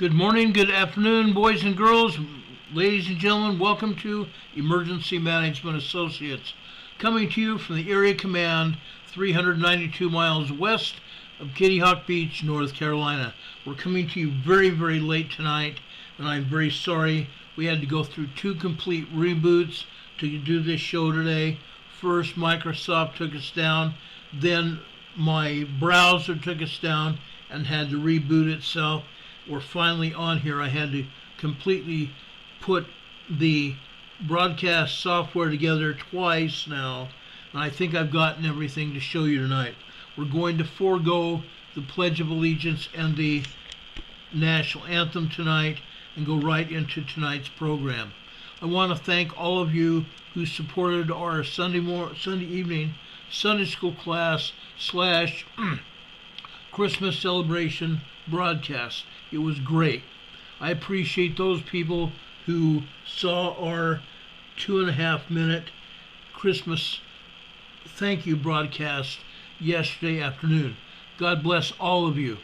Good morning, good afternoon, boys and girls, ladies and gentlemen. Welcome to Emergency Management Associates, coming to you from the Area Command 392 miles west of Kitty Hawk Beach, North Carolina. We're coming to you very, very late tonight, and I'm very sorry. We had to go through two complete reboots to do this show today. First, Microsoft took us down, then my browser took us down and had to reboot itself. We're finally on here. I had to completely put the broadcast software together twice now, and I think I've gotten everything to show you tonight. We're going to forego the Pledge of Allegiance and the National Anthem tonight and go right into tonight's program. I want to thank all of you who supported our Sunday evening Sunday school class / Christmas celebration broadcast. It was great. I appreciate those people who saw our 2.5-minute Christmas thank you broadcast yesterday afternoon. God bless all of you.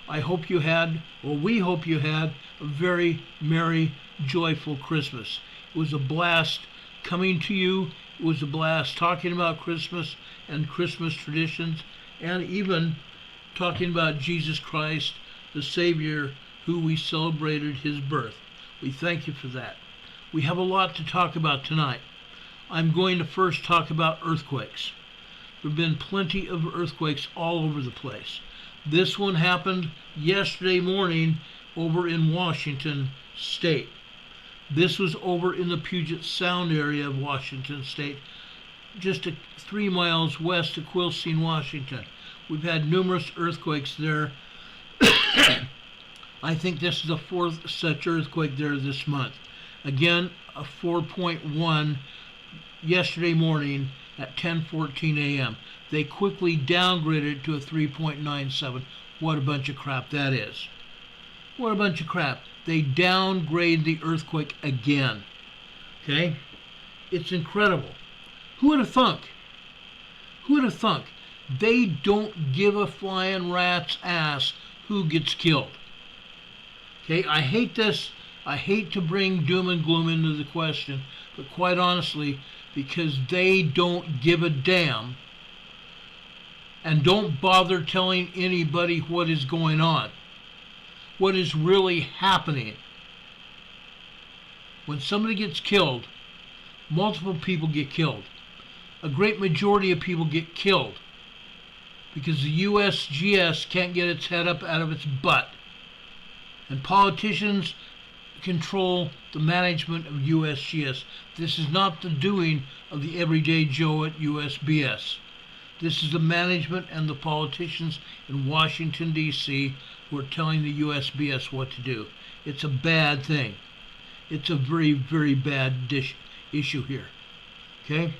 I hope you had, or we hope you had, a very merry, joyful Christmas. It was a blast coming to you. It was a blast talking about Christmas and Christmas traditions, and even talking about Jesus Christ, the Savior, who we celebrated his birth. We thank you for that. We have a lot to talk about tonight. I'm going to first talk about earthquakes. There have been plenty of earthquakes all over the place. This one happened yesterday morning over in Washington State. This was over in the Puget Sound area of Washington State, just 3 miles west of Quilcene, Washington. We've had numerous earthquakes there. I think this is the 4th such earthquake there this month. Again, a 4.1 yesterday morning at 10:14 a.m. They quickly downgraded it to a 3.97. What a bunch of crap that is. What a bunch of crap. They downgrade the earthquake again. Okay? It's incredible. Who would have thunk? Who would have thunk? They don't give a flying rat's ass who gets killed. Okay, I hate this. I hate to bring doom and gloom into the question, but quite honestly, because they don't give a damn and don't bother telling anybody what is going on, what is really happening. When somebody gets killed, multiple people get killed. A great majority of people get killed because the USGS can't get its head up out of its butt. And politicians control the management of USGS. This is not the doing of the everyday Joe at USBS. This is the management and the politicians in Washington, D.C. who are telling the USBS what to do. It's a bad thing. It's a very, very bad issue here. Okay?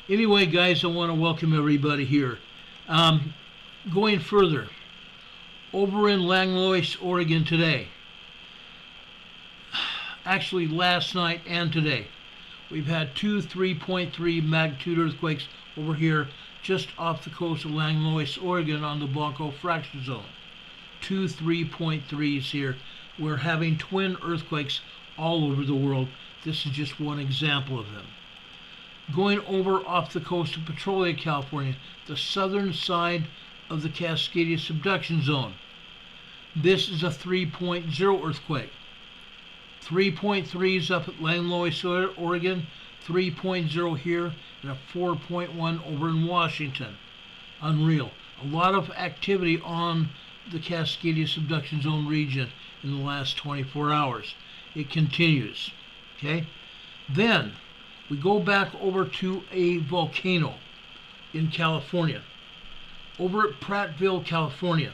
Anyway, guys, I want to welcome everybody here. Going further, over in Langlois, Oregon today, actually last night and today, we've had 2 3.3 magnitude earthquakes over here just off the coast of Langlois, Oregon on the Blanco fracture zone. 2 3.3s here. We're having twin earthquakes all over the world. This is just one example of them. Going over off the coast of Petrolia, California, the southern side of the Cascadia subduction zone. This is a 3.0 earthquake. 3.3s up at Langlois, Oregon, 3.0 here, and a 4.1 over in Washington. Unreal. A lot of activity on the Cascadia subduction zone region in the last 24 hours. It continues. Okay? Then we go back over to a volcano in California, over at Prattville, California.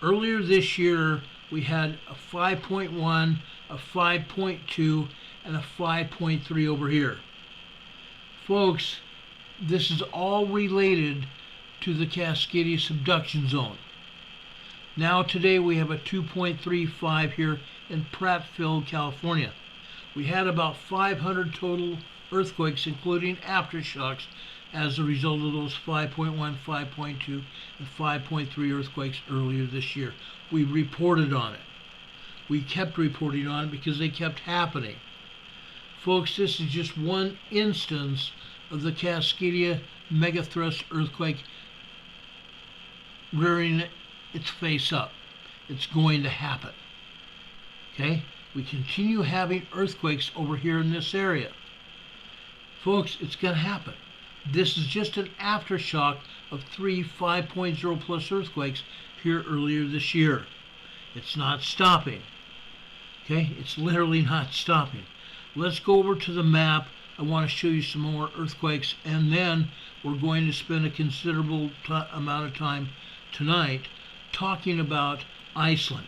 Earlier this year, we had a 5.1, a 5.2, and a 5.3 over here. Folks, this is all related to the Cascadia subduction zone. Now today we have a 2.35 here in Prattville, California. We had about 500 total earthquakes, including aftershocks, as a result of those 5.1, 5.2, and 5.3 earthquakes earlier this year. We reported on it. We kept reporting on it because they kept happening. Folks, this is just one instance of the Cascadia megathrust earthquake rearing its face up. It's going to happen. Okay? We continue having earthquakes over here in this area. Folks, it's going to happen. This is just an aftershock of 3 5.0 plus earthquakes here earlier this year. It's not stopping. Okay? It's literally not stopping. Let's go over to the map. I want to show you some more earthquakes, and then we're going to spend a considerable amount of time tonight talking about Iceland.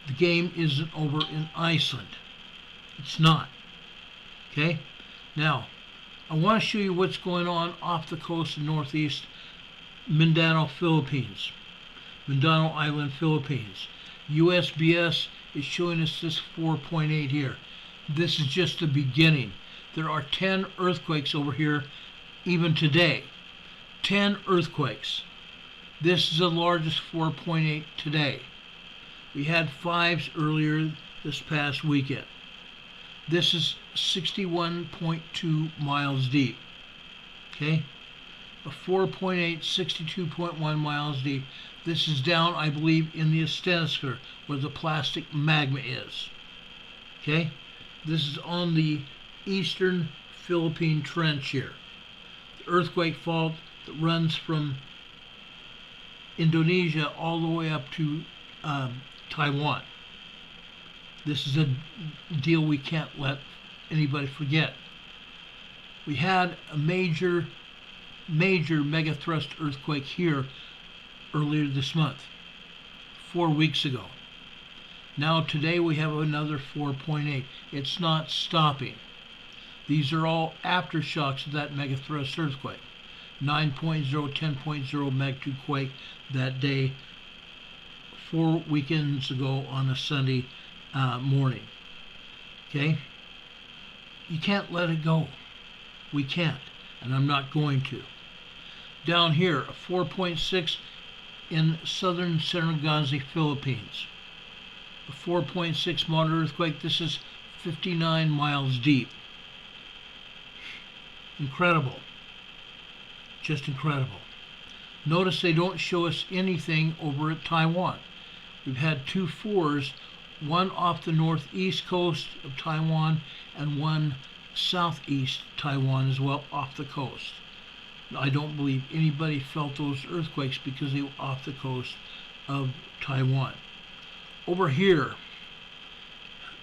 The game isn't over in Iceland. It's not. Okay? Now, I want to show you what's going on off the coast of northeast Mindanao, Philippines. Mindanao Island, Philippines. USBS is showing us this 4.8 here. This is just the beginning. There are 10 earthquakes over here even today. 10 earthquakes. This is the largest 4.8 today. We had 5s earlier this past weekend. This is 61.2 miles deep. Okay? A 4.8, 62.1 miles deep. This is down, I believe, in the asthenosphere where the plastic magma is. Okay? This is on the eastern Philippine Trench here. The earthquake fault that runs from Indonesia all the way up to Taiwan. This is a deal we can't let anybody forget. We had a major megathrust earthquake here earlier this month, 4 weeks ago. Now today we have another 4.8. It's not stopping. These are all aftershocks of that megathrust earthquake. 9.0, 10.0 magnitude quake that day 4 weekends ago on a Sunday morning. Okay? You can't let it go. We can't, and I'm not going to. Down here, a 4.6 in southern Serengazi, Philippines. A 4.6 moderate earthquake. This is 59 miles deep. Incredible. Just incredible. Notice they don't show us anything over at Taiwan. We've had 2 4s, one off the northeast coast of Taiwan and one southeast Taiwan as well off the coast. I don't believe anybody felt those earthquakes because they were off the coast of Taiwan. Over here,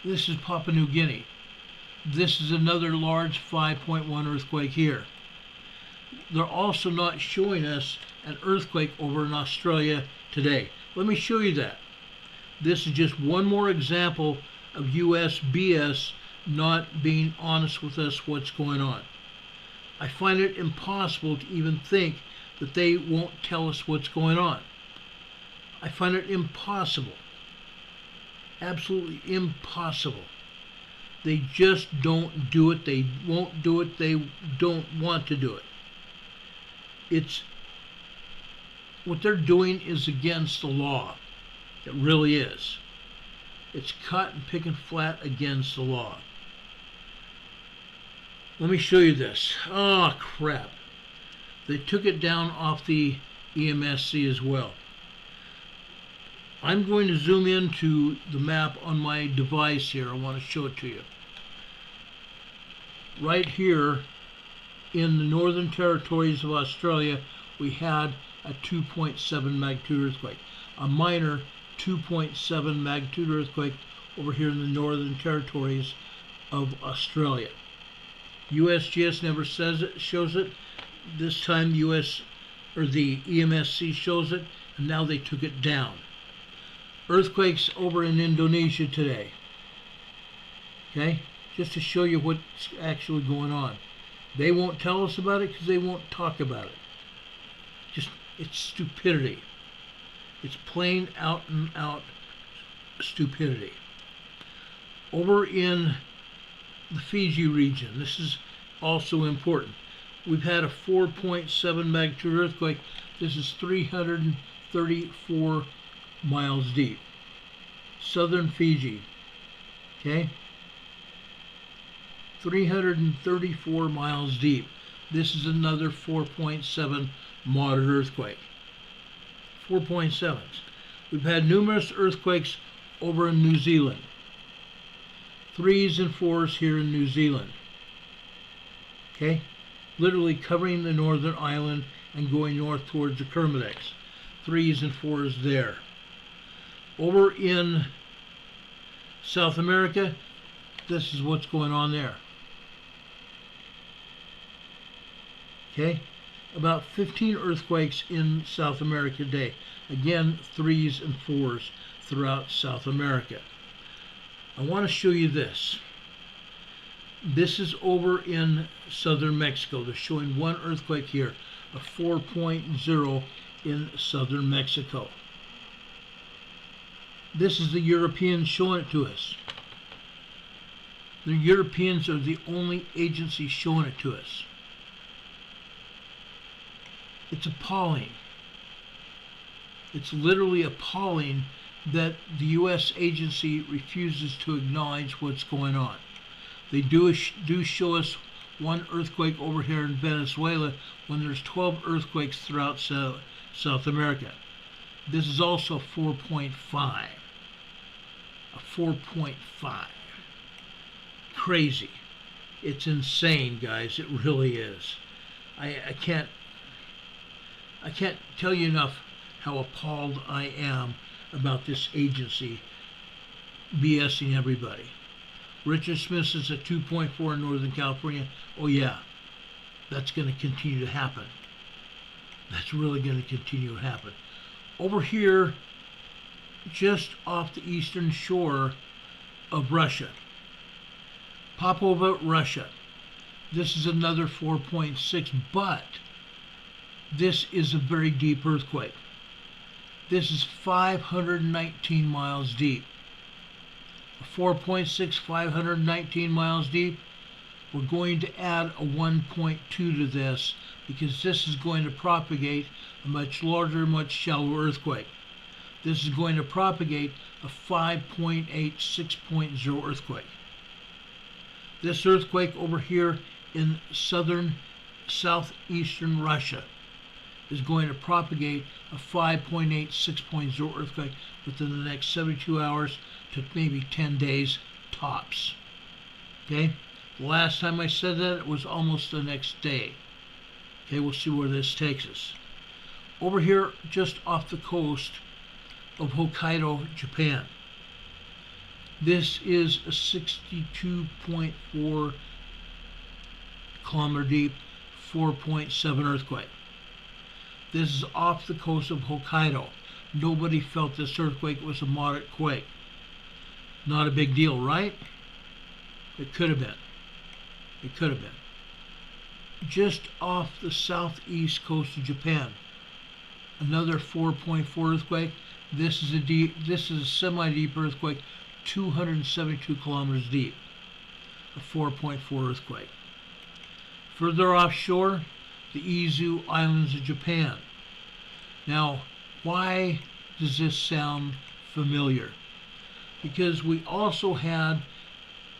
this is Papua New Guinea. This is another large 5.1 earthquake here. They're also not showing us an earthquake over in Australia today. Let me show you that. This is just one more example of USBS not being honest with us what's going on. I find it impossible to even think that they won't tell us what's going on. I find it impossible. Absolutely impossible. They just don't do it. They won't do it. They don't want to do it. It's what they're doing is against the law. It really is. It's cut and picking flat against the law. Let me show you this. Oh, crap. They took it down off the EMSC as well. I'm going to zoom into the map on my device here. I want to show it to you. Right here in the Northern Territories of Australia, we had a 2.7 magnitude earthquake. A minor 2.7 magnitude earthquake over here in the Northern Territories of Australia. USGS never says it, shows it. This time the EMSC shows it, and now they took it down. Earthquakes over in Indonesia today. Okay? Just to show you what's actually going on. They won't tell us about it because they won't talk about it. It's stupidity. It's plain out and out stupidity. Over in the Fiji region, this is also important. We've had a 4.7 magnitude earthquake. This is 334 miles deep. southern Fiji. Okay? 334 miles deep. This is another 4.7 moderate earthquake. 4.7s. We've had numerous earthquakes over in New Zealand. 3s and 4s here in New Zealand. Okay? Literally covering the northern island and going north towards the Kermadec. 3s and 4s there. Over in South America, this is what's going on there. Okay? About 15 earthquakes in South America today. Again, 3s and 4s throughout South America. I want to show you this. This is over in southern Mexico. They're showing one earthquake here, a 4.0 in southern Mexico. This is the Europeans showing it to us. The Europeans are the only agency showing it to us. It's appalling. It's literally appalling that the U.S. agency refuses to acknowledge what's going on. They do show us one earthquake over here in Venezuela when there's 12 earthquakes throughout South America. This is also 4.5. A 4.5. Crazy. It's insane, guys. It really is. I can't tell you enough how appalled I am about this agency BSing everybody. Richard Smith is at 2.4 in Northern California. Oh yeah, that's going to continue to happen. That's really going to continue to happen. Over here, just off the eastern shore of Russia, Popova, Russia. This is another 4.6, but this is a very deep earthquake. This is 519 miles deep. A 4.6, 519 miles deep. We're going to add a 1.2 to this because this is going to propagate a much larger, much shallower earthquake. This is going to propagate a 5.8, 6.0 earthquake. This earthquake over here in southeastern Russia is going to propagate a 5.8, 6.0 earthquake within the next 72 hours to maybe 10 days tops. Okay? The last time I said that, it was almost the next day. Okay, we'll see where this takes us. Over here, just off the coast of Hokkaido, Japan. This is a 62.4 kilometer deep, 4.7 earthquake. This is off the coast of Hokkaido. Nobody felt this earthquake. It was a moderate quake. Not a big deal, right? It could have been. It could have been. Just off the southeast coast of Japan, another 4.4 earthquake. This is a semi-deep earthquake, 272 kilometers deep. A 4.4 earthquake. Further offshore, the Izu Islands of Japan. Now, why does this sound familiar? Because we also had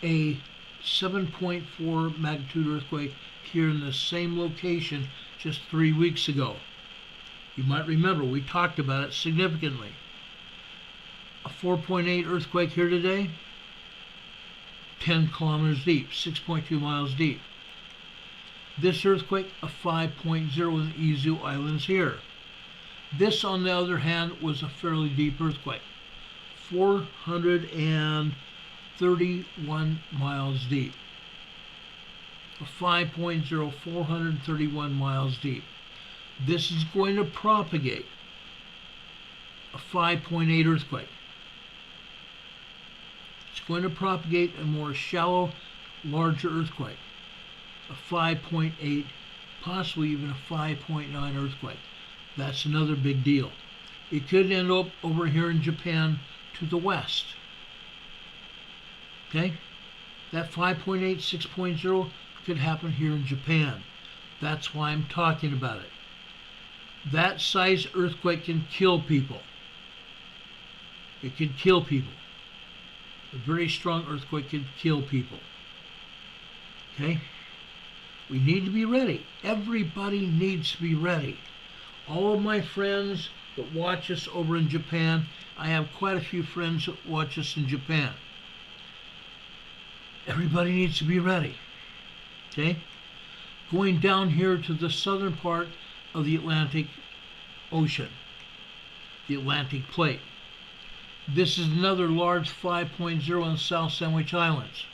a 7.4 magnitude earthquake here in the same location just 3 weeks ago. You might remember we talked about it significantly. A 4.8 earthquake here today, 10 kilometers deep, 6.2 miles deep. This earthquake, a 5.0 in the Izu Islands here. This, on the other hand, was a fairly deep earthquake, 431 miles deep. A 5.0, 431 miles deep. This is going to propagate a 5.8 earthquake. It's going to propagate a more shallow, larger earthquake. A 5.8, possibly even a 5.9 earthquake. That's another big deal. It could end up over here in Japan to the west. Okay? That 5.8, 6.0 could happen here in Japan. That's why I'm talking about it. That size earthquake can kill people. It can kill people. A very strong earthquake could kill people. Okay? We need to be ready. Everybody needs to be ready. All of my friends that watch us over in Japan, I have quite a few friends that watch us in Japan. Everybody needs to be ready. Okay? Going down here to the southern part of the Atlantic Ocean, the Atlantic Plate. This is another large 5.0 in the South Sandwich Islands.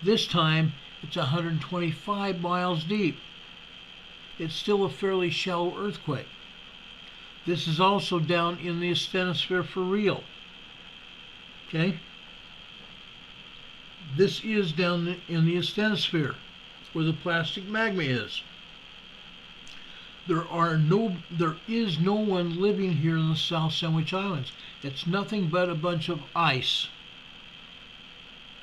This time, it's 125 miles deep. It's still a fairly shallow earthquake. This is also down in the asthenosphere for real. Okay? This is down in the asthenosphere where the plastic magma is. There is no one living here in the South Sandwich Islands. It's nothing but a bunch of ice.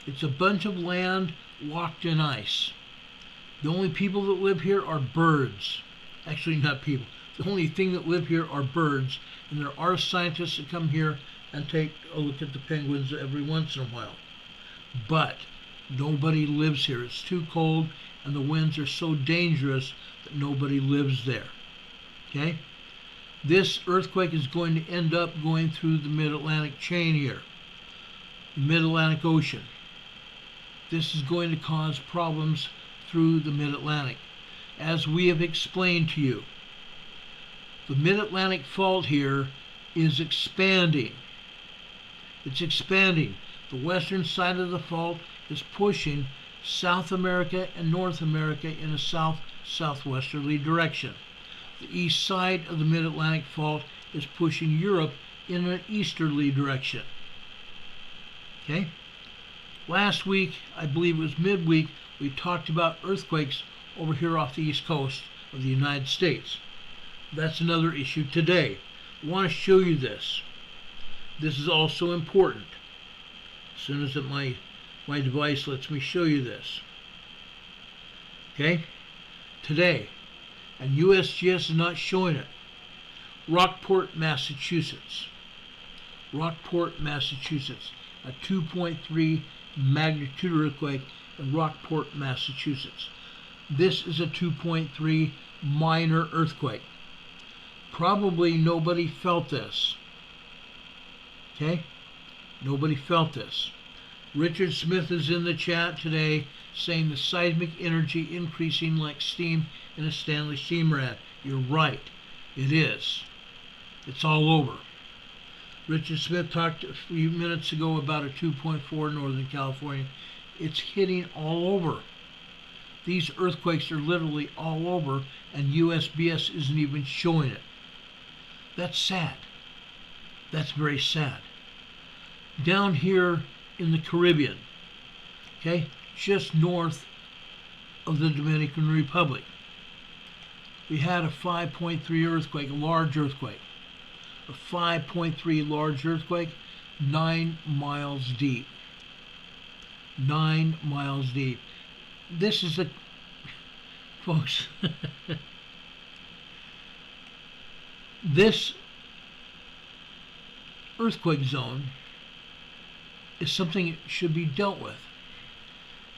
It's a bunch of land locked in ice. The only people that live here are birds. Actually, not people. The only thing that live here are birds, and there are scientists that come here and take a look at the penguins every once in a while. But nobody lives here. It's too cold, and the winds are so dangerous that nobody lives there. Okay? This earthquake is going to end up going through the mid-Atlantic chain here, the mid-Atlantic Ocean. This is going to cause problems through the mid-Atlantic. As we have explained to you, the mid-Atlantic fault here is expanding. It's expanding. The western side of the fault is pushing South America and North America in a south-southwesterly direction. The east side of the mid-Atlantic fault is pushing Europe in an easterly direction. Okay? Last week, I believe it was midweek, we talked about earthquakes over here off the east coast of the United States. That's another issue today. I want to show you this. This is also important. As soon as my device lets me show you this. Okay? Today, and USGS is not showing it. Rockport, Massachusetts. Rockport, Massachusetts. A 2.3 magnitude earthquake in Rockport, Massachusetts. This is a 2.3 minor earthquake. Probably nobody felt this. Okay? Nobody felt this. Richard Smith is in the chat today saying the seismic energy increasing like steam in a Stanley steam rad. You're right. It is. It's all over. Richard Smith talked a few minutes ago about a 2.4 in Northern California. It's hitting all over. These earthquakes are literally all over, and USGS isn't even showing it. That's sad. That's very sad. Down here in the Caribbean, okay, just north of the Dominican Republic, we had a 5.3 earthquake, a large earthquake. A 5.3 large earthquake, 9 miles deep. 9 miles deep. This is folks, this earthquake zone is something that should be dealt with.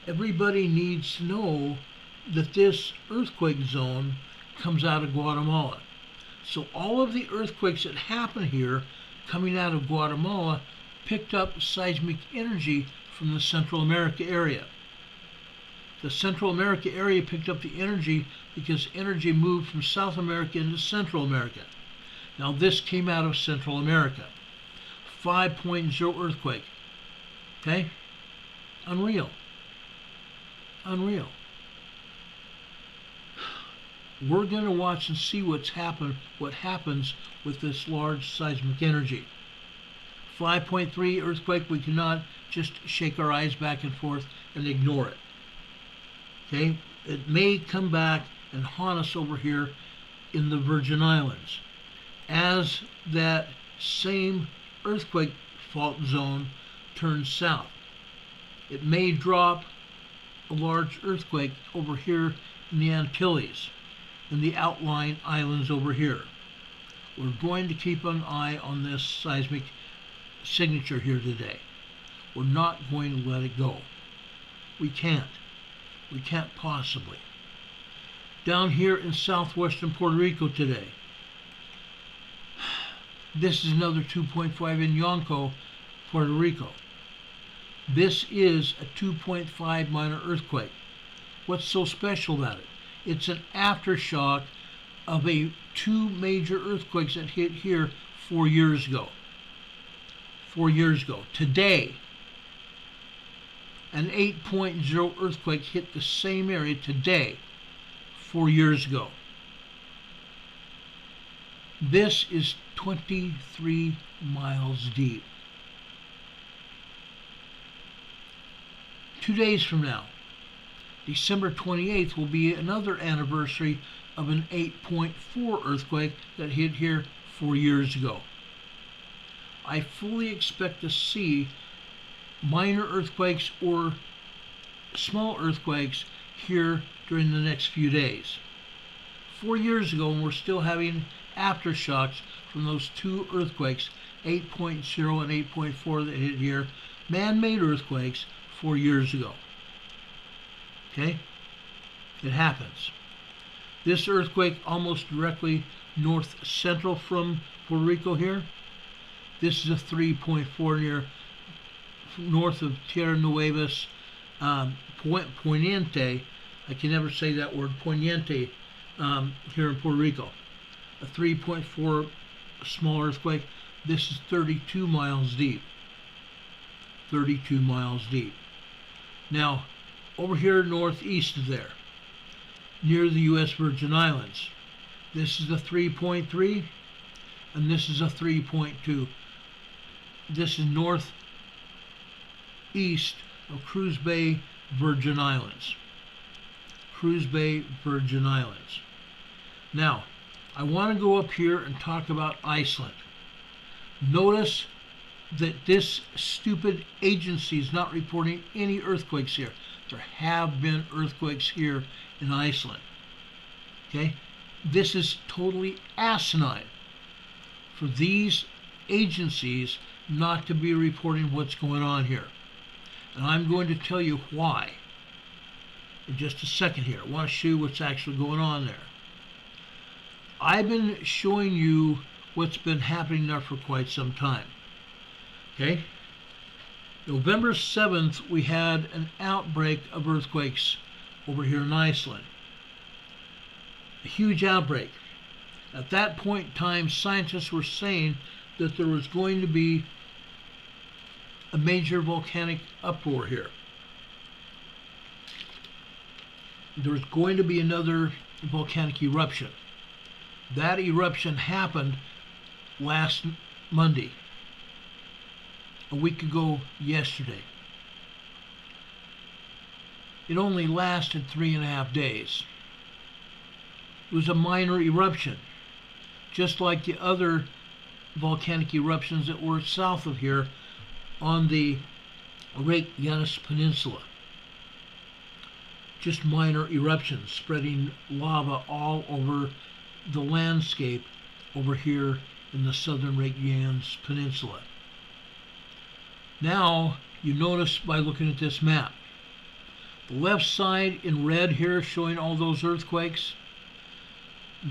Everybody needs to know that this earthquake zone comes out of Guatemala. So all of the earthquakes that happen here coming out of Guatemala picked up seismic energy from the Central America area. The Central America area picked up the energy because energy moved from South America into Central America. Now this came out of Central America. 5.0 earthquake. Okay? Unreal. Unreal. We're going to watch and see what happens with this large seismic energy. 5.3 earthquake, we cannot just shake our eyes back and forth and ignore it. Okay? It may come back and haunt us over here in the Virgin Islands as that same earthquake fault zone turns south. It may drop a large earthquake over here in the Antilles, in the outlying islands over here. We're going to keep an eye on this seismic signature here today. We're not going to let it go. We can't. We can't possibly. Down here in southwestern Puerto Rico today, this is another 2.5 in Yonko, Puerto Rico. This is a 2.5 minor earthquake. What's so special about it? It's an aftershock of two major earthquakes that hit here 4 years ago. 4 years ago. Today, an 8.0 earthquake hit the same area today, 4 years ago. This is 23 miles deep. 2 days from now, December 28th, will be another anniversary of an 8.4 earthquake that hit here 4 years ago. I fully expect to see minor earthquakes or small earthquakes here during the next few days. 4 years ago, and we're still having aftershocks from those two earthquakes, 8.0 and 8.4 that hit here, man-made earthquakes 4 years ago. Okay? It happens. This earthquake almost directly north central from Puerto Rico here. This is a 3.4 near north of Tierra Nuevas, Poniente. I can never say that word, Poniente, here in Puerto Rico. A 3.4 small earthquake. This is 32 miles deep. 32 miles deep. Now, over here northeast of there, near the U.S. Virgin Islands, this is a 3.3, and this is a 3.2. This is northeast of Cruz Bay, Virgin Islands. Cruz Bay, Virgin Islands. Now, I want to go up here and talk about Iceland. Notice that this stupid agency is not reporting any earthquakes here. There have been earthquakes here in Iceland. Okay? This is totally asinine for these agencies not to be reporting what's going on here. And I'm going to tell you why in just a second here. I want to show you what's actually going on there. I've been showing you what's been happening there for quite some time. Okay? November 7th, we had an outbreak of earthquakes over here in Iceland. A huge outbreak. At that point in time, scientists were saying that there was going to be a major volcanic uproar here. There was going to be another volcanic eruption. That eruption happened last Monday, a week ago yesterday. It only lasted 3.5 days. It was a minor eruption, just like the other volcanic eruptions that were south of here on the Reykjanes Peninsula. Just minor eruptions, spreading lava all over the landscape over here in the southern Reykjanes Peninsula. Now, you notice by looking at this map, the left side in red here showing all those earthquakes,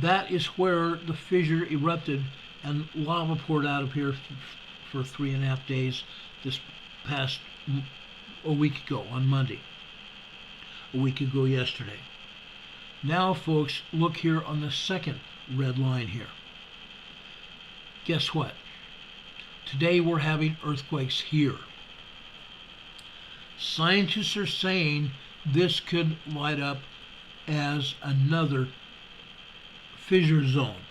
that is where the fissure erupted and lava poured out of here for 3.5 days this past a week ago on Monday. A week ago yesterday. Now, folks, look here on the second red line here. Guess what? Today we're having earthquakes here. Scientists are saying this could light up as another fissure zone.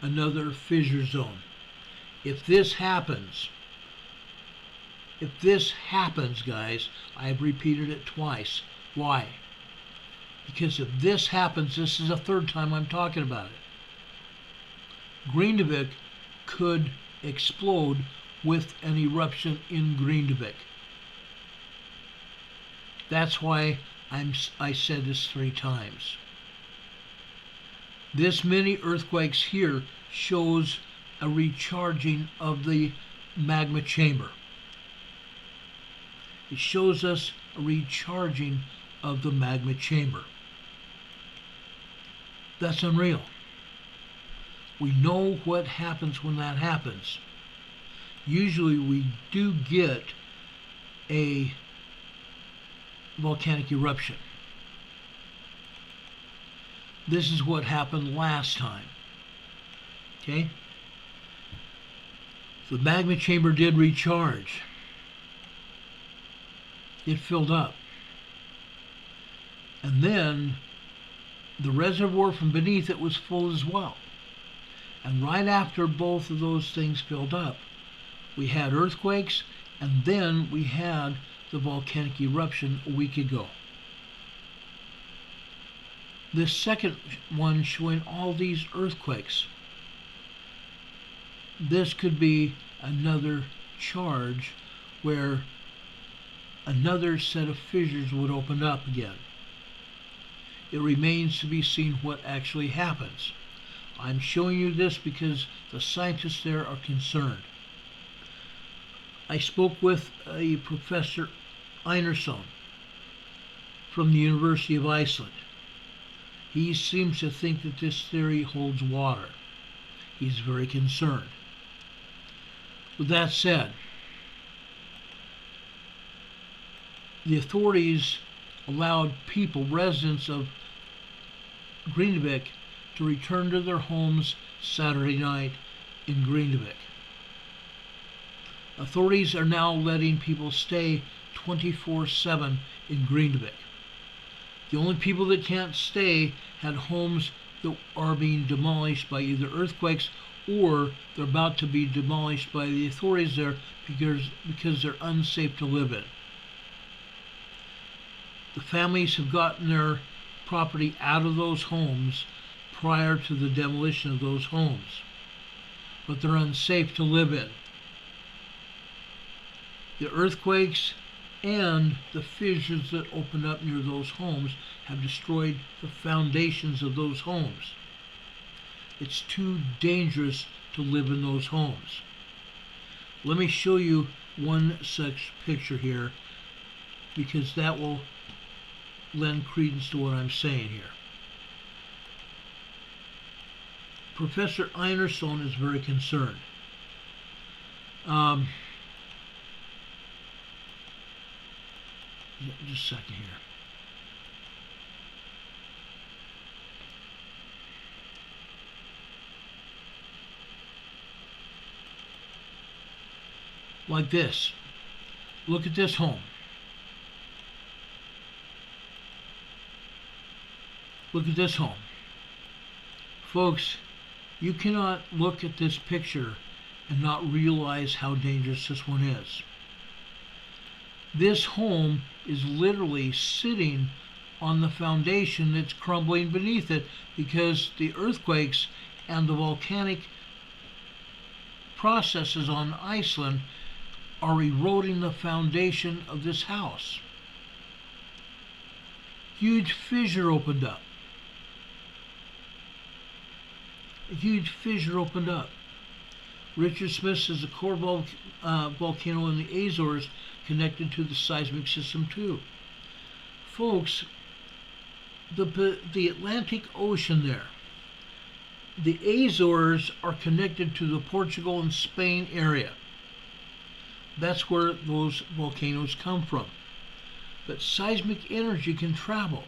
Another fissure zone. If this happens, guys, I've repeated it twice. Why? Because if this happens, this is the third time I'm talking about it. Grindavik could explode with an eruption in Grindavik. That's why I said this 3 times. This many earthquakes here shows a recharging of the magma chamber. It shows us a recharging of the magma chamber. That's unreal. We know what happens when that happens. Usually we do get a volcanic eruption. This is what happened last time. Okay? The magma chamber did recharge. It filled up. And then the reservoir from beneath it was full as well. And right after both of those things filled up, we had earthquakes, and then we had the volcanic eruption a week ago. This second one showing all these earthquakes. This could be another charge where another set of fissures would open up again. It remains to be seen what actually happens. I'm showing you this because the scientists there are concerned. I spoke with a Professor Einarsson from the University of Iceland. He seems to think that this theory holds water. He's very concerned. With that said, the authorities allowed people, residents of Grindavik, to return to their homes Saturday night in Grindavik. Authorities are now letting people stay 24/7 in Grindavik. The only people that can't stay had homes that are being demolished by either earthquakes or they're about to be demolished by the authorities there because they're unsafe to live in. The families have gotten their property out of those homes prior to the demolition of those homes, but they're unsafe to live in. The earthquakes and the fissures that open up near those homes have destroyed the foundations of those homes. It's too dangerous to live in those homes. Let me show you one such picture here because that will lend credence to what I'm saying here. Professor Einarsson is very concerned. Just a second here. Like this. Look at this home. Look at this home. Folks, you cannot look at this picture and not realize how dangerous this one is. This home is literally sitting on the foundation that's crumbling beneath it because the earthquakes and the volcanic processes on Iceland are eroding the foundation of this house. Huge fissure opened up. A huge fissure opened up. Richard Smith says the core volcano in the Azores connected to the seismic system too. Folks, the Atlantic Ocean there, the Azores are connected to the Portugal and Spain area. That's where those volcanoes come from. But seismic energy can travel.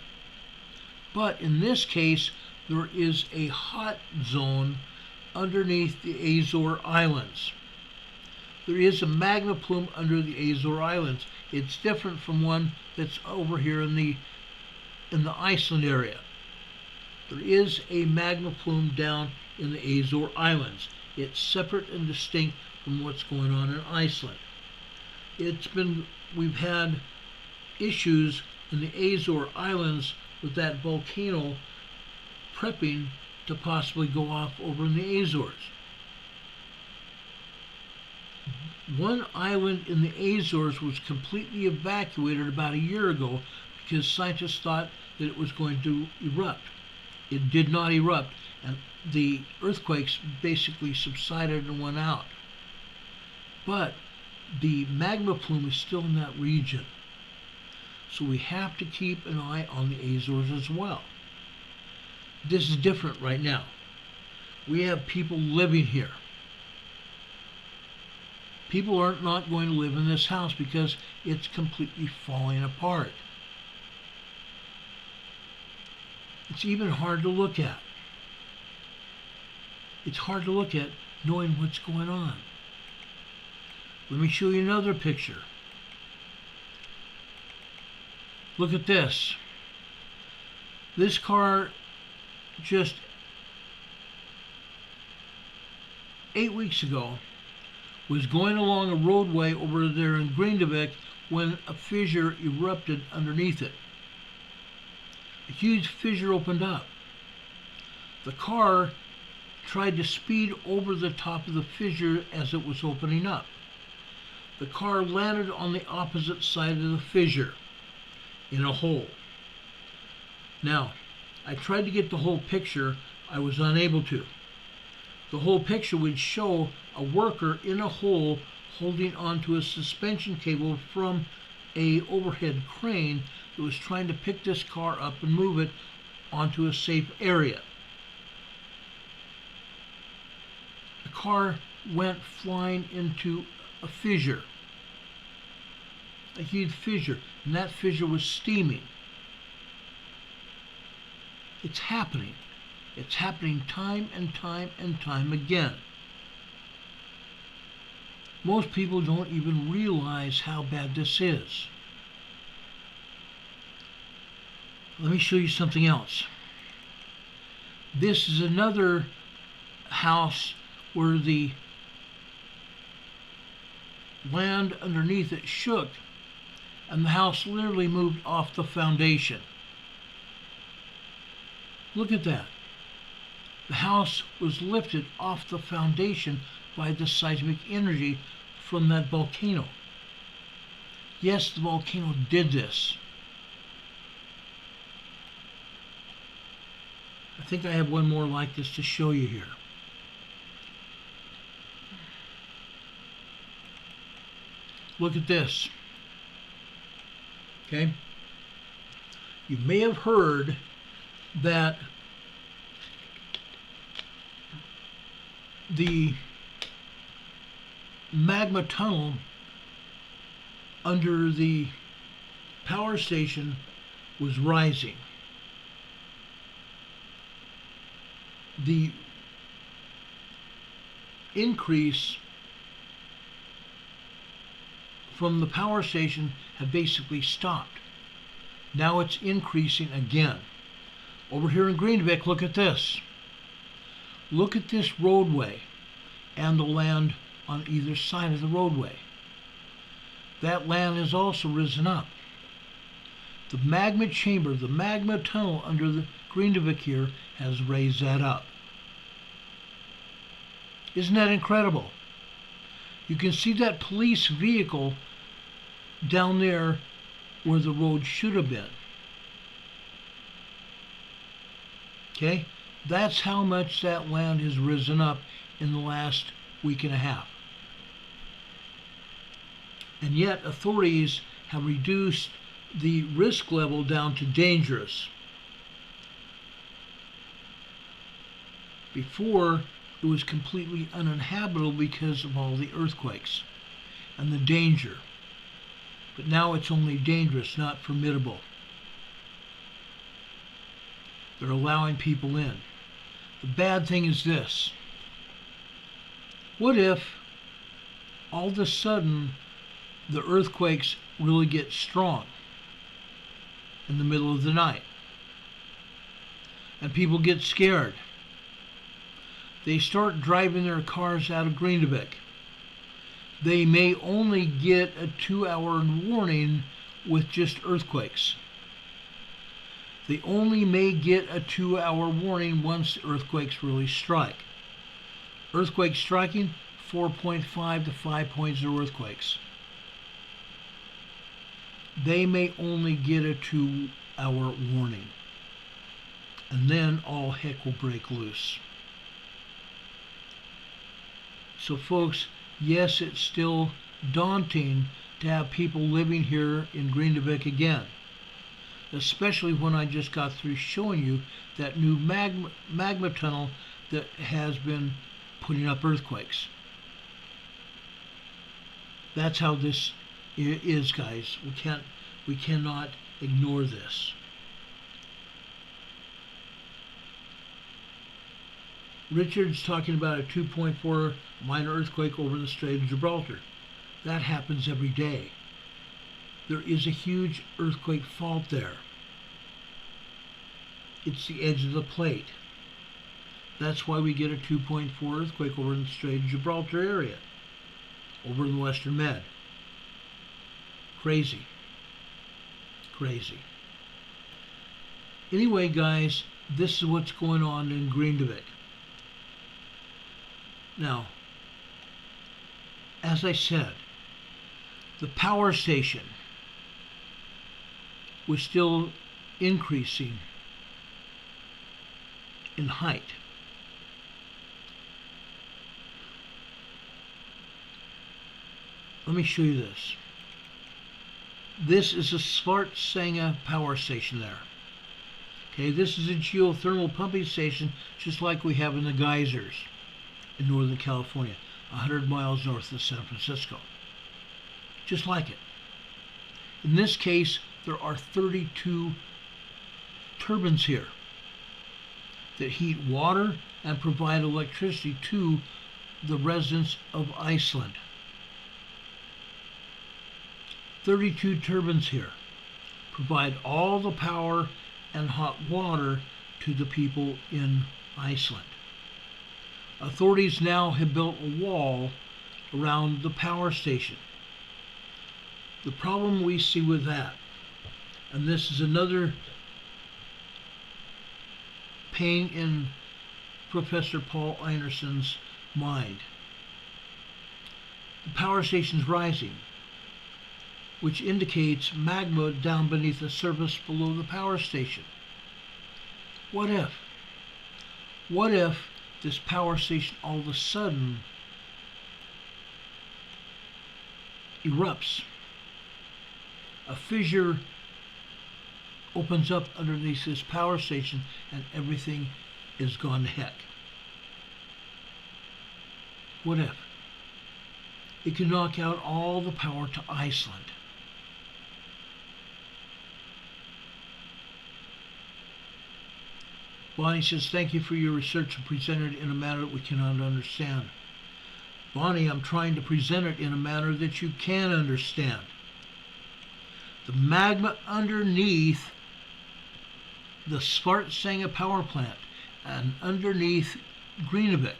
But in this case, there is a hot zone underneath the Azore Islands. There is a magma plume under the Azore Islands. It's different from one that's over here in the Iceland area. There is a magma plume down in the Azore Islands. It's separate and distinct from what's going on in Iceland. We've had issues in the Azore Islands with that volcano prepping to possibly go off over in the Azores. One island in the Azores was completely evacuated about a year ago because scientists thought that it was going to erupt. It did not erupt, and the earthquakes basically subsided and went out. But the magma plume is still in that region. So we have to keep an eye on the Azores as well. This is different right now. We have people living here. People are not going to live in this house because it's completely falling apart. It's even hard to look at. It's hard to look at knowing what's going on. Let me show you another picture. Look at this. This car just 8 weeks ago was going along a roadway over there in Grindavik when a fissure erupted underneath it. A huge fissure opened up. The car tried to speed over the top of the fissure as it was opening up. The car landed on the opposite side of the fissure in a hole. Now, I tried to get the whole picture. I was unable to. The whole picture would show a worker in a hole holding onto a suspension cable from a overhead crane that was trying to pick this car up and move it onto a safe area. The car went flying into a fissure, a huge fissure, and that fissure was steaming. It's happening. It's happening time and time and time again. Most people don't even realize how bad this is. Let me show you something else. This is another house where the land underneath it shook and the house literally moved off the foundation. Look at that. The house was lifted off the foundation by the seismic energy from that volcano. Yes, the volcano did this. I think I have one more like this to show you here. Look at this. Okay? You may have heard that the magma tunnel under the power station was rising. The increase from the power station had basically stopped. Now it's increasing again. Over here in Grindavik, look at this. Look at this roadway and the land on either side of the roadway. That land has also risen up. The magma chamber, the magma tunnel under the Grindavik here has raised that up. Isn't that incredible? You can see that police vehicle down there where the road should have been. Okay? That's how much that land has risen up in the last week and a half. And yet authorities have reduced the risk level down to dangerous. Before, it was completely uninhabitable because of all the earthquakes and the danger. But now it's only dangerous, not formidable. They're allowing people in. The bad thing is this. What if all of a sudden the earthquakes really get strong in the middle of the night and people get scared? They start driving their cars out of Grindavik. They may only get a 2-hour warning with just earthquakes. They only may get a 2-hour warning once earthquakes really strike. Earthquake striking, 4.5 to 5.0 earthquakes. They may only get a 2-hour warning. And then all heck will break loose. So folks, yes, it's still daunting to have people living here in Grindavik again, especially when I just got through showing you that new magma tunnel that has been putting up earthquakes. That's how this is, guys. We cannot ignore this. Richard's talking about a 2.4 minor earthquake over the Strait of Gibraltar. That happens every day. There is a huge earthquake fault there. It's the edge of the plate. That's why we get a 2.4 earthquake over in the Strait of Gibraltar area, over in the Western Med. Crazy. Crazy. Anyway, guys, this is what's going on in Grindavik. Now, as I said, the power station was still increasing in height. Let me show you this. This is a Svartsenga power station there. Okay, this is a geothermal pumping station just like we have in the geysers in Northern California, 100 miles north of San Francisco. Just like it. In this case, there are 32 turbines here that heat water and provide electricity to the residents of Iceland. 32 turbines here provide all the power and hot water to the people in Iceland. Authorities now have built a wall around the power station. The problem we see with that, and this is another pain in Professor Paul Einerson's mind. The power station's rising, which indicates magma down beneath the surface below the power station. What if? What if this power station all of a sudden erupts? A fissure opens up underneath this power station and everything is gone to heck. What if? It can knock out all the power to Iceland. Bonnie says, thank you for your research and present it in a manner that we cannot understand. Bonnie, I'm trying to present it in a manner that you can understand. The magma underneath the Svartsenga power plant and underneath Grindavik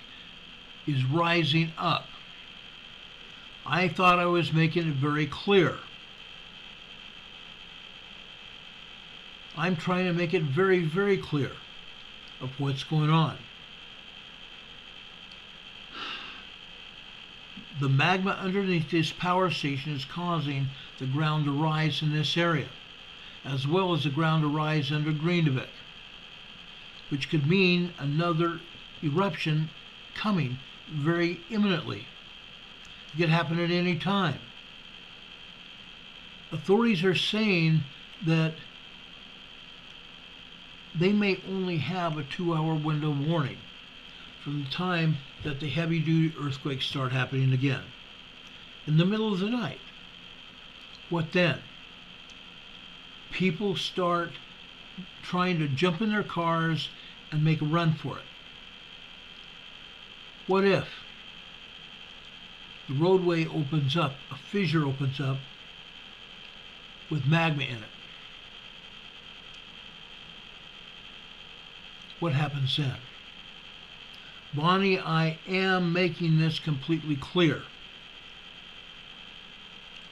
is rising up. I thought I was making it very clear. I'm trying to make it very, very clear of what's going on. The magma underneath this power station is causing the ground to rise in this area, as well as the ground to rise under Grindavik, which could mean another eruption coming very imminently. It could happen at any time. Authorities are saying that they may only have a 2-hour window warning from the time that the heavy-duty earthquakes start happening again. In the middle of the night. What then? People start trying to jump in their cars and make a run for it. What if the roadway opens up, a fissure opens up with magma in it? What happens then? Bonnie, I am making this completely clear.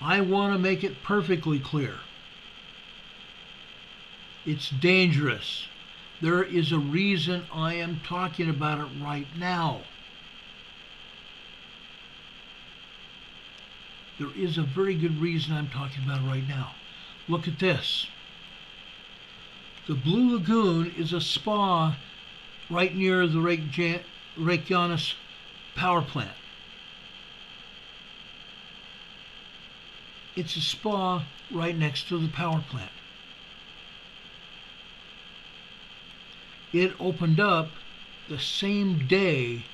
I want to make it perfectly clear. It's dangerous. There is a reason I am talking about it right now. There is a very good reason I'm talking about it right now. Look at this. The Blue Lagoon is a spa right near the Reykjanes power plant. It's a spa right next to the power plant. It opened up the same day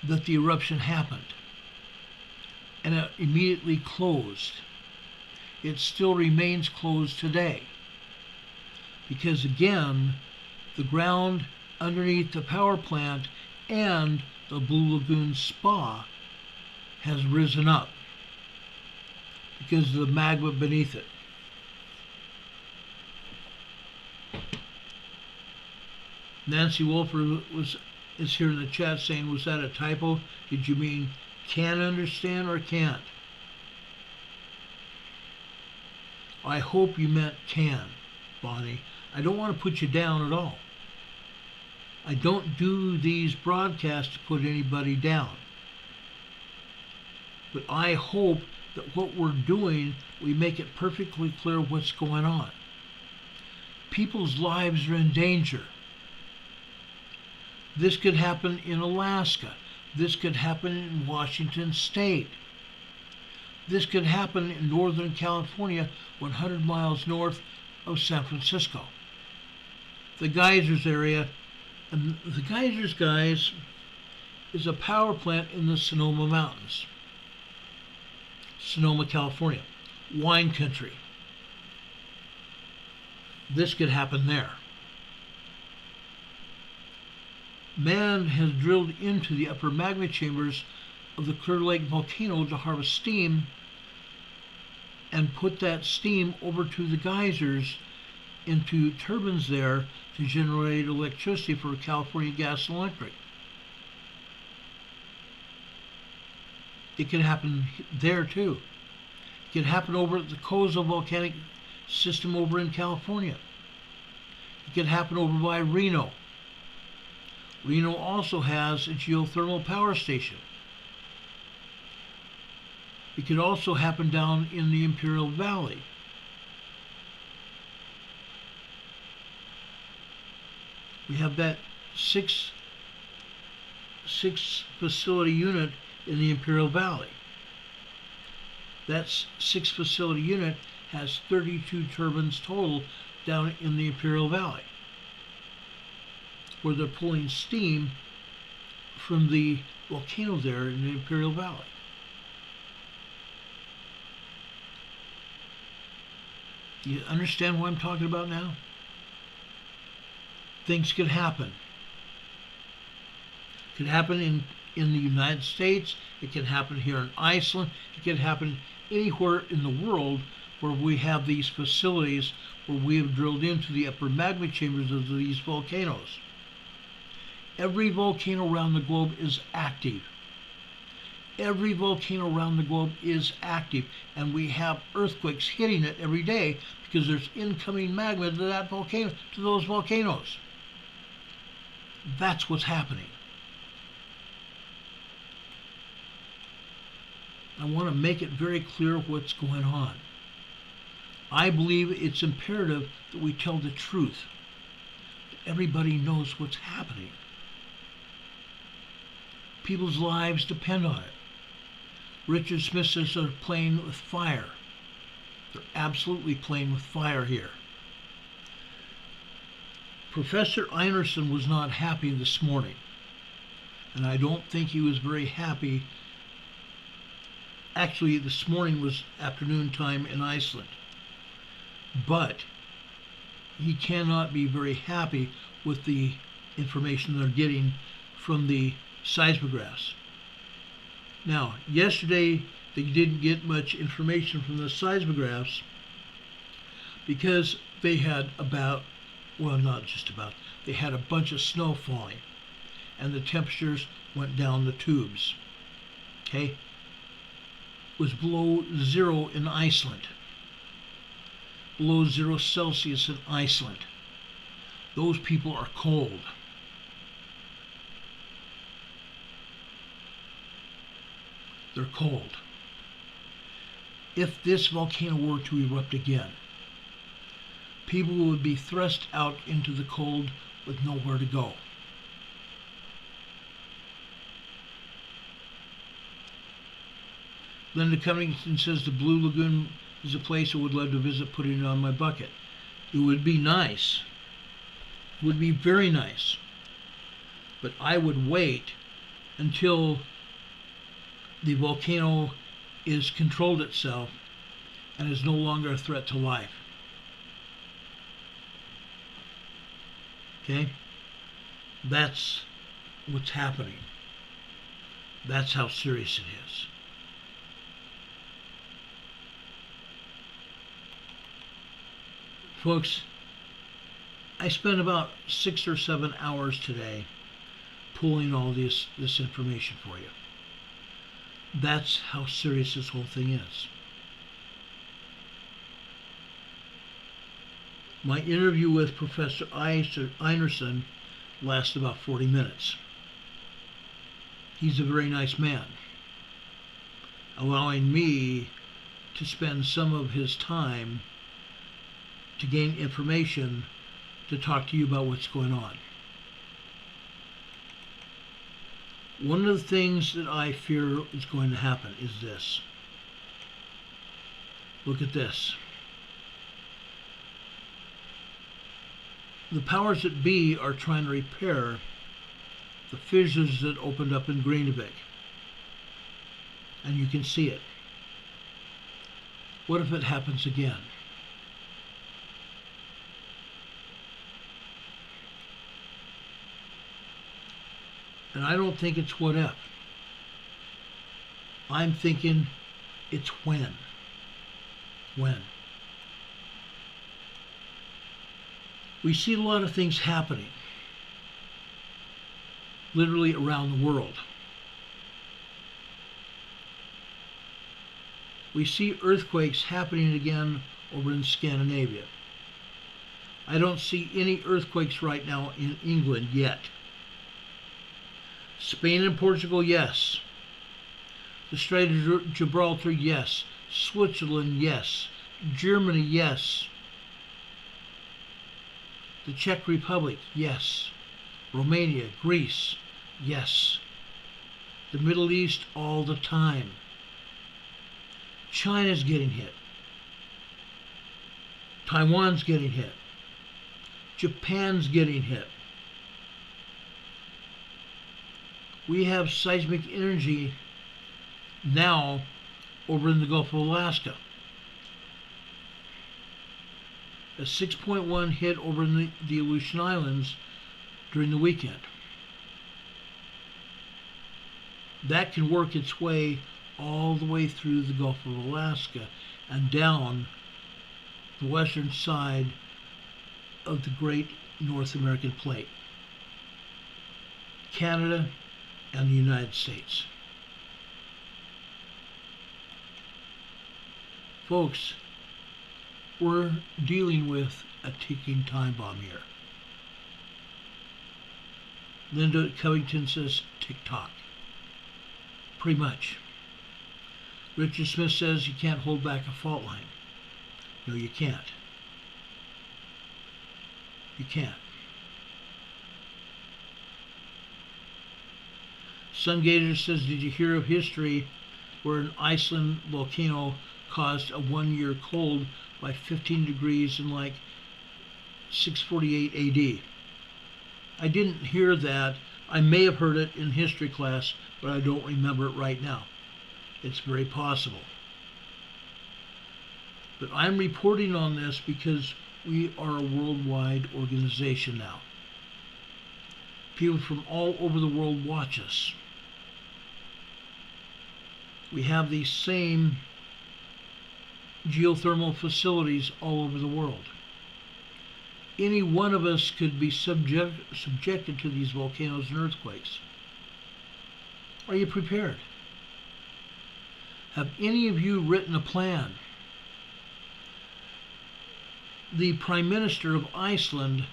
that the eruption happened, and it immediately closed. It still remains closed today because, again, the ground underneath the power plant and the Blue Lagoon Spa has risen up because of the magma beneath it. Nancy Wolfer is here in the chat saying, was that a typo? Did you mean can understand or can't? I hope you meant can, Bonnie. I don't want to put you down at all. I don't do these broadcasts to put anybody down. But I hope that what we're doing, we make it perfectly clear what's going on. People's lives are in danger. This could happen in Alaska. This could happen in Washington State. This could happen in Northern California, 100 miles north of San Francisco. The geysers area, and the geysers, guys, is a power plant in the Sonoma Mountains. Sonoma, California. Wine country. This could happen there. Man has drilled into the upper magma chambers of the Clear Lake volcano to harvest steam and put that steam over to the geysers into turbines there to generate electricity for California Gas and Electric. It can happen there too. It can happen over at the Coza volcanic system over in California. It can happen over by Reno. Reno also has a geothermal power station. It could also happen down in the Imperial Valley. We have that six facility unit in the Imperial Valley. That 6 facility unit has 32 turbines total down in the Imperial Valley, where they're pulling steam from the volcano there in the Imperial Valley. Do you understand what I'm talking about now? Things could happen. It could happen in the United States. It can happen here in Iceland. It can happen anywhere in the world where we have these facilities where we have drilled into the upper magma chambers of these volcanoes. Every volcano around the globe is active. Every volcano around the globe is active, and we have earthquakes hitting it every day because there's incoming magma to that volcano, to those volcanoes. That's what's happening. I want to make it very clear what's going on. I believe it's imperative that we tell the truth, that everybody knows what's happening. People's lives depend on it. Richard Smith says they're playing with fire. They're absolutely playing with fire here. Professor Einerson was not happy this morning, and I don't think he was very happy. Actually, this morning was afternoon time in Iceland, but he cannot be very happy with the information they're getting from the seismographs. Now, yesterday they didn't get much information from the seismographs because they had they had a bunch of snow falling and the temperatures went down the tubes. Okay? It was below 0 in Iceland. Below 0 Celsius in Iceland. Those people are cold. They're cold. If this volcano were to erupt again, people would be thrust out into the cold with nowhere to go. Linda Covington says the Blue Lagoon is a place I would love to visit, putting it on my bucket. It would be nice. It would be very nice. But I would wait until the volcano is controlled itself and is no longer a threat to life. Okay? That's what's happening. That's how serious it is. Folks, I spent about 6 or 7 hours today pulling all this information for you. That's how serious this whole thing is. My interview with Professor Einerson lasted about 40 minutes. He's a very nice man, allowing me to spend some of his time to gain information to talk to you about what's going on. One of the things that I fear is going to happen is this. Look at this. The powers that be are trying to repair the fissures that opened up in Greenvik. And you can see it. What if it happens again? And I don't think it's what if. I'm thinking it's when. When. We see a lot of things happening, literally around the world. We see earthquakes happening again over in Scandinavia. I don't see any earthquakes right now in England yet. Spain and Portugal, yes. The Strait of Gibraltar, yes. Switzerland, yes. Germany, yes. The Czech Republic, yes. Romania, Greece, yes. The Middle East, all the time. China's getting hit. Taiwan's getting hit. Japan's getting hit. We have seismic energy now over in the Gulf of Alaska. A 6.1 hit over in the Aleutian Islands during the weekend. That can work its way all the way through the Gulf of Alaska and down the western side of the Great North American Plate. Canada and the United States. Folks, we're dealing with a ticking time bomb here. Linda Covington says tick-tock. Pretty much. Richard Smith says you can't hold back a fault line. No, you can't. You can't. Sungator says, did you hear of history where an Iceland volcano caused a 1-year cold by 15 degrees in like 648 AD? I didn't hear that. I may have heard it in history class, but I don't remember it right now. It's very possible. But I'm reporting on this because we are a worldwide organization now. People from all over the world watch us. We have these same geothermal facilities all over the world. Any one of us could be subjected to these volcanoes and earthquakes. Are you prepared? Have any of you written a plan? The Prime Minister of Iceland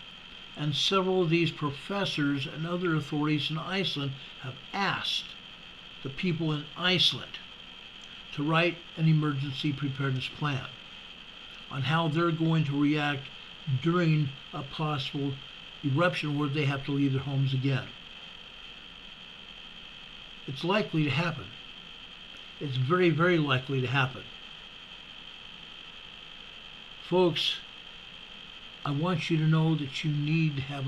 and several of these professors and other authorities in Iceland have asked the people in Iceland to write an emergency preparedness plan on how they're going to react during a possible eruption where they have to leave their homes again. It's likely to happen. It's very, very likely to happen. Folks, I want you to know that you need to have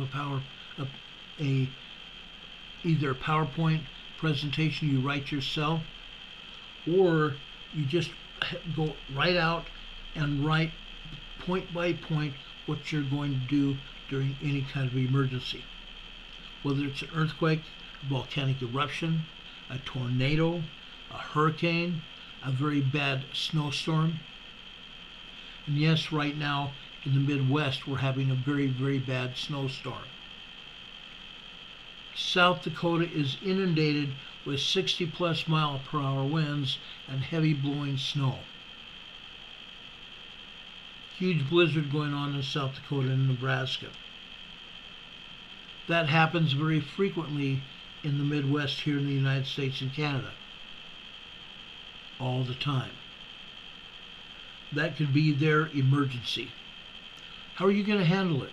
either a PowerPoint presentation you write yourself, or you just go right out and write point by point what you're going to do during any kind of emergency. Whether it's an earthquake, a volcanic eruption, a tornado, a hurricane, a very bad snowstorm. And yes, right now in the Midwest we're having a very, very bad snowstorm. South Dakota is inundated with 60+ mile-per-hour winds and heavy blowing snow. Huge blizzard going on in South Dakota and Nebraska. That happens very frequently in the Midwest here in the United States and Canada. All the time. That could be their emergency. How are you going to handle it?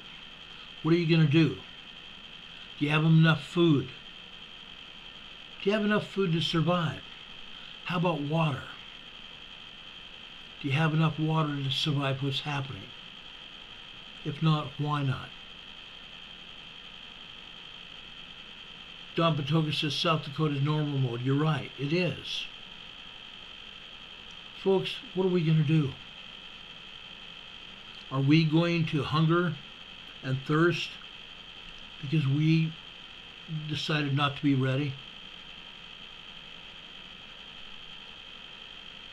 What are you going to do? Do you have enough food? Do you have enough food to survive? How about water? Do you have enough water to survive what's happening? If not, why not? Don Patoka says South Dakota is normal mode. You're right, it is. Folks, what are we going to do? Are we going to hunger and thirst because we decided not to be ready?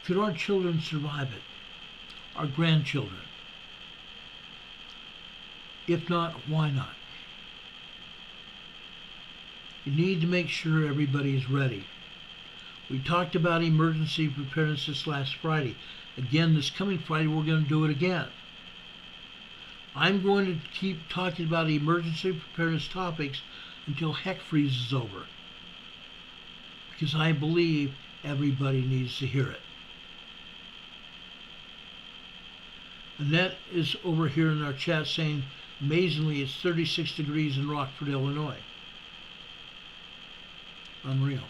Could our children survive it? Our grandchildren? If not, why not? You need to make sure everybody is ready. We talked about emergency preparedness this last Friday. Again, this coming Friday, we're going to do it again. I'm going to keep talking about emergency preparedness topics until heck freezes over, because I believe everybody needs to hear it. Annette is over here in our chat saying, amazingly, it's 36 degrees in Rockford, Illinois. Unreal.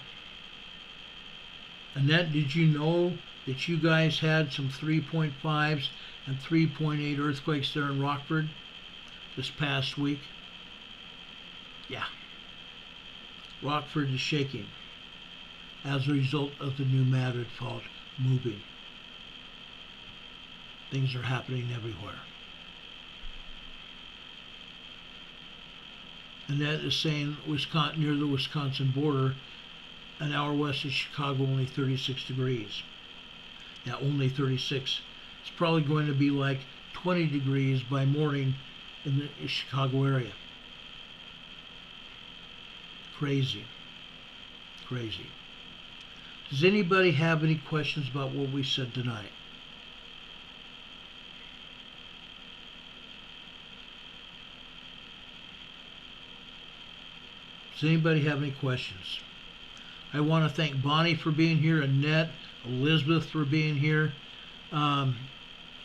Annette, did you know that you guys had some 3.5s and 3.8 earthquakes there in Rockford this past week? Yeah. Rockford is shaking as a result of the new Madrid fault moving. Things are happening everywhere. Annette is saying Wisconsin, near the Wisconsin border, an hour west of Chicago, only 36 degrees. Yeah, only 36. It's probably going to be like 20 degrees by morning in the Chicago area. Crazy. Crazy. Does anybody have any questions about what we said tonight? Does anybody have any questions? I want to thank Bonnie for being here, Annette, Elizabeth for being here,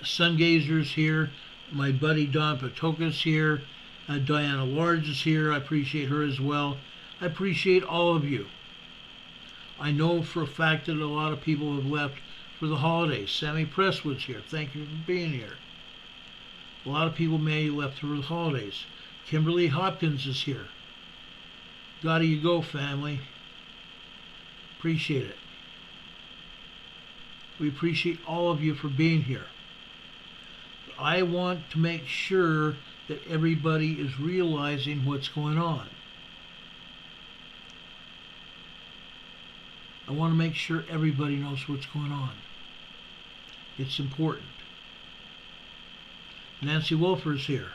Sungazer's here, my buddy Don Patoka's here, Diana Large is here. I appreciate her as well. I appreciate all of you. I know for a fact that a lot of people have left for the holidays. Sammy Presswood's here. Thank you for being here. A lot of people may have left for the holidays. Kimberly Hopkins is here. Gotta you go, family. Appreciate it. We appreciate all of you for being here. I want to make sure that everybody is realizing what's going on. I want to make sure everybody knows what's going on. It's important. Nancy Wolfer's here.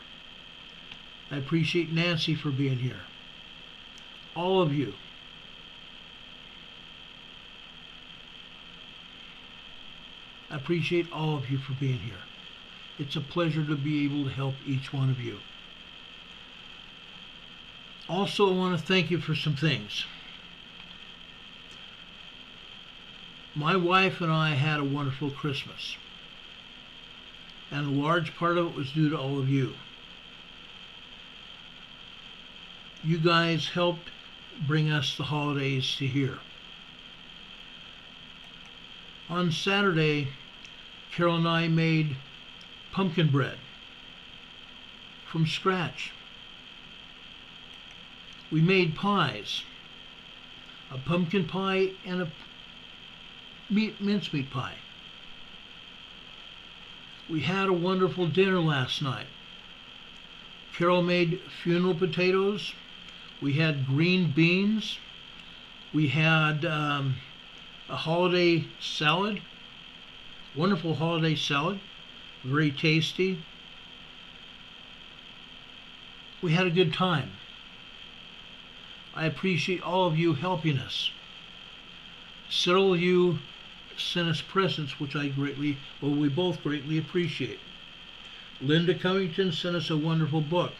I appreciate Nancy for being here. All of you. I appreciate all of you for being here. It's a pleasure to be able to help each one of you. Also, I want to thank you for some things. My wife and I had a wonderful Christmas, and a large part of it was due to all of you. You guys helped bring us the holidays to here. On Saturday, Carol and I made pumpkin bread from scratch. We made pies, a pumpkin pie and a mincemeat pie. We had a wonderful dinner last night. Carol made funeral potatoes. We had green beans. We had a holiday salad, wonderful holiday salad, very tasty. We had a good time. I appreciate all of you helping us. Several of you sent us presents, which we both greatly appreciate. Linda Covington sent us a wonderful book.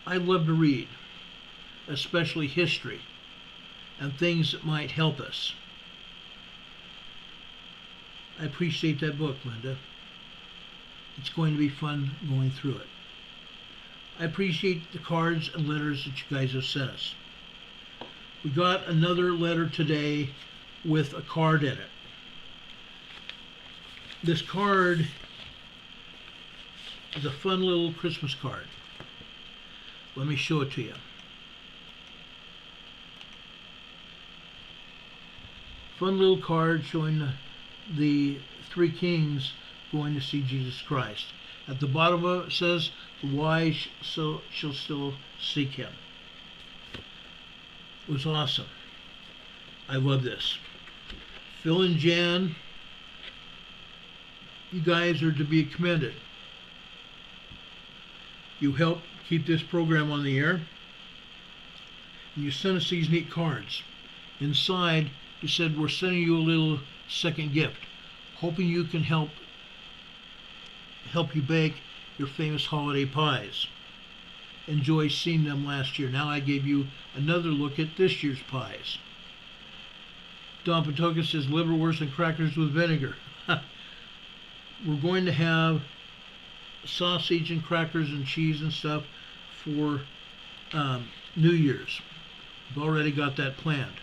I love to read, especially history and things that might help us. I appreciate that book, Linda. It's going to be fun going through it. I appreciate the cards and letters that you guys have sent us. We got another letter today with a card in it. This card is a fun little Christmas card. Let me show it to you. Fun little card showing the three kings going to see Jesus Christ. At the bottom of it says, "The wise shall still seek him." It was awesome. I love this. Phil and Jan, you guys are to be commended. You help keep this program on the air. And you sent us these neat cards. Inside, you said, "We're sending you a little second gift, hoping you can help you bake your famous holiday pies. Enjoy seeing them last year. Now I gave you another look at this year's pies." Don Patoka says, "Liverwurst and crackers with vinegar." We're going to have sausage and crackers and cheese and stuff for New Year's. We've already got that planned.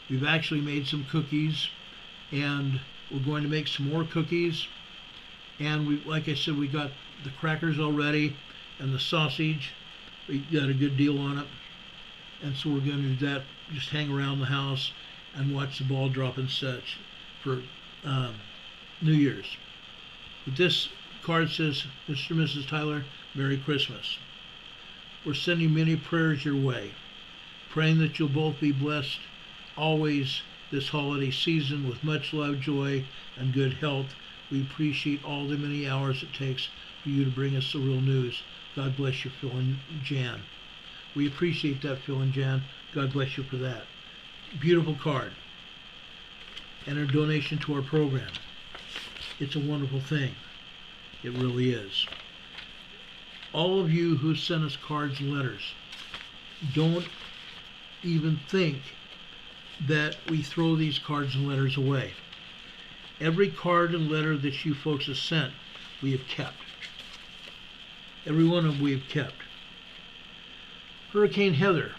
We've actually made some cookies, and we're going to make some more cookies. And like I said, we got the crackers already and the sausage. We got a good deal on it. And so we're going to do that, just hang around the house and watch the ball drop and such for New Year's. But this card says, "Mr. and Mrs. Tyler, Merry Christmas. We're sending many prayers your way, praying that you'll both be blessed always this holiday season with much love, joy, and good health. We appreciate all the many hours it takes for you to bring us the real news. God bless you, Phil and Jan." We appreciate that, Phil and Jan. God bless you for that. Beautiful card. And a donation to our program. It's a wonderful thing. It really is. All of you who sent us cards and letters, don't even think that we throw these cards and letters away. Every card and letter that you folks have sent, we have kept. Every one of them we have kept. Hurricane Heather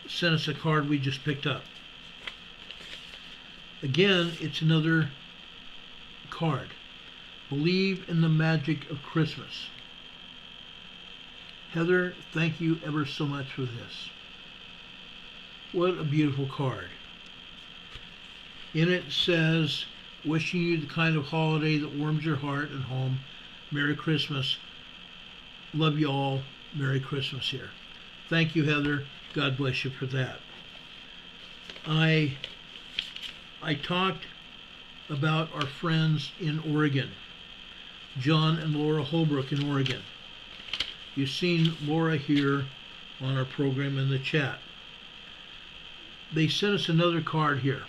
sent us a card we just picked up. Again, it's another card. Believe in the magic of Christmas. Heather, thank you ever so much for this. What a beautiful card. In it says, "Wishing you the kind of holiday that warms your heart and home. Merry Christmas. Love you all. Merry Christmas" here. Thank you, Heather. God bless you for that. I talked about our friends in Oregon, John and Laura Holbrook in Oregon. You've seen Laura here on our program in the chat. They sent us another card here.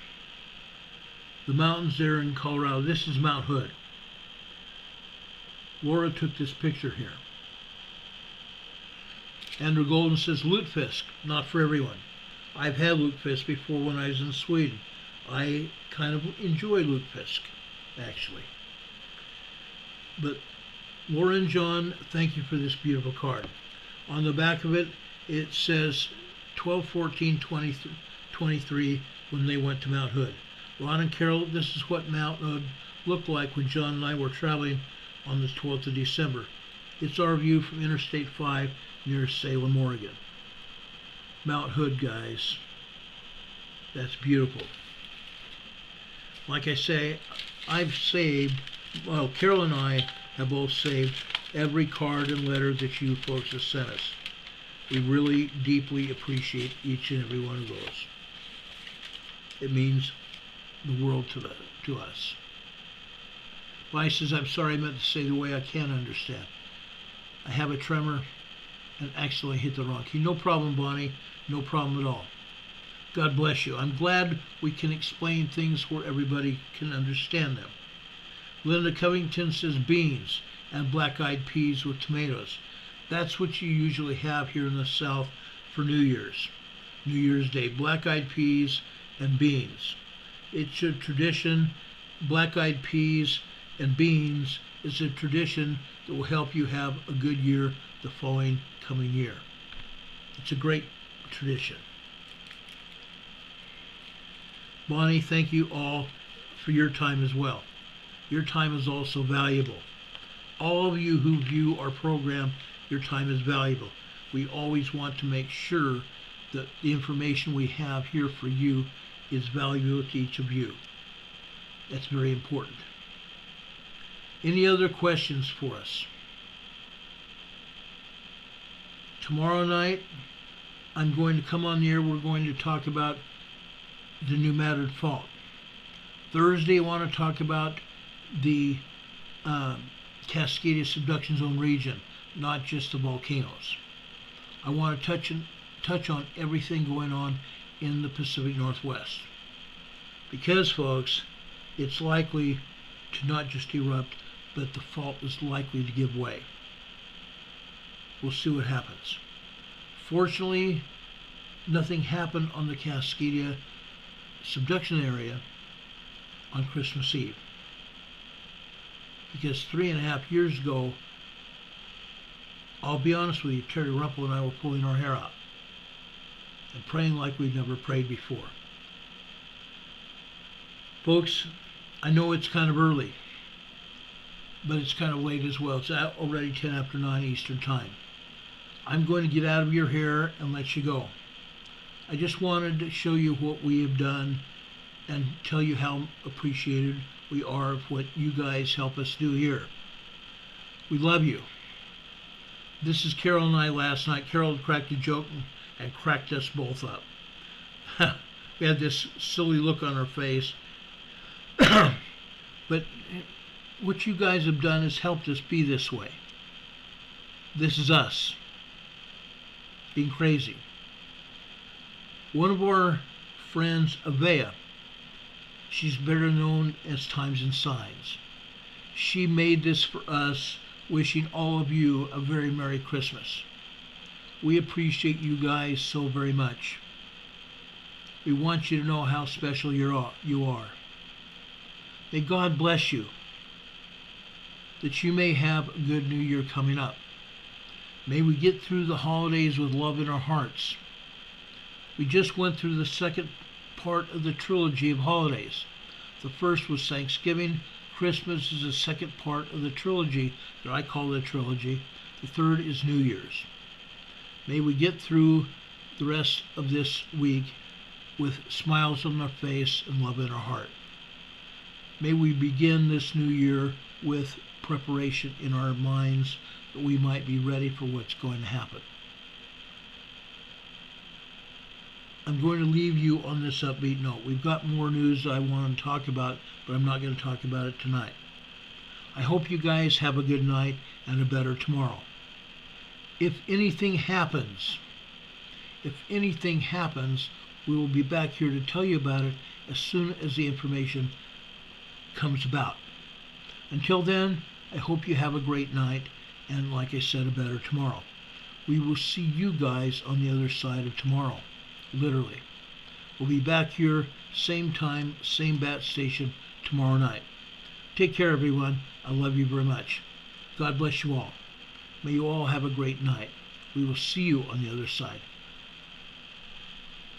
The mountains there in Colorado. This is Mount Hood. Laura took this picture here. Andrew Golden says, "Lutefisk, not for everyone. I've had lutefisk before when I was in Sweden. I kind of enjoy lutefisk, actually." But Laura and John, thank you for this beautiful card. On the back of it, it says 12/14/23, when they went to Mount Hood. Ron and Carol, this is what Mount Hood looked like when John and I were traveling on the 12th of December. It's our view from Interstate 5 near Salem, Oregon. Mount Hood, guys. That's beautiful. Like I say, I've saved, well, Carol and I have both saved every card and letter that you folks have sent us. We really deeply appreciate each and every one of those. It means the world to us. Bonnie says, I'm sorry, I meant to say the way I can understand. I have a tremor and accidentally hit the wrong key. No problem, Bonnie. No problem at all. God bless you. I'm glad we can explain things where everybody can understand them. Linda Covington says beans and black-eyed peas with tomatoes. That's what you usually have here in the South for New Year's Day. Black-eyed peas and beans. It's a tradition. Black-eyed peas and beans is a tradition that will help you have a good year the coming year. It's a great tradition. Bonnie, thank you all for your time as well. Your time is also valuable. All of you who view our program, your time is valuable. We always want to make sure that the information we have here for you is valuable to each of you. That's very important. Any other questions for us? Tomorrow night, I'm going to come on the air. We're going to talk about the pneumatic fault. Thursday, I want to talk about the Cascadia subduction zone region, not just the volcanoes. I want to touch on everything going on in the Pacific Northwest. Because, folks, it's likely to not just erupt, but the fault is likely to give way. We'll see what happens. Fortunately, nothing happened on the Cascadia subduction area on Christmas Eve. Because 3.5 years ago, I'll be honest with you, Terry Rumpel and I were pulling our hair out and praying like we'd never prayed before. Folks, I know it's kind of early, but it's kind of late as well. It's already 10 after 9 Eastern Time. I'm going to get out of your hair and let you go. I just wanted to show you what we have done and tell you how appreciated we are of what you guys help us do here. We love you. This is Carol and I last night. Carol cracked a joke and cracked us both up. We had this silly look on our face. But what you guys have done is helped us be this way. This is us being crazy. One of our friends, Aveyah, she's better known as Times and Signs. She made this for us, wishing all of you a very Merry Christmas. We appreciate you guys so very much. We want you to know how special you are. May God bless you, that you may have a good new year coming up. May we get through the holidays with love in our hearts. We just went through the second part of the trilogy of holidays. The first was Thanksgiving. Christmas is the second part of the trilogy that I call the trilogy. The third is New Year's. May we get through the rest of this week with smiles on our face and love in our heart. May we begin this new year with preparation in our minds that we might be ready for what's going to happen. I'm going to leave you on this upbeat note. We've got more news I want to talk about, but I'm not going to talk about it tonight. I hope you guys have a good night and a better tomorrow. If anything happens, we will be back here to tell you about it as soon as the information comes about. Until then, I hope you have a great night and, like I said, a better tomorrow. We will see you guys on the other side of tomorrow. Literally. We'll be back here, same time, same bat station, tomorrow night. Take care, everyone. I love you very much. God bless you all. May you all have a great night. We will see you on the other side.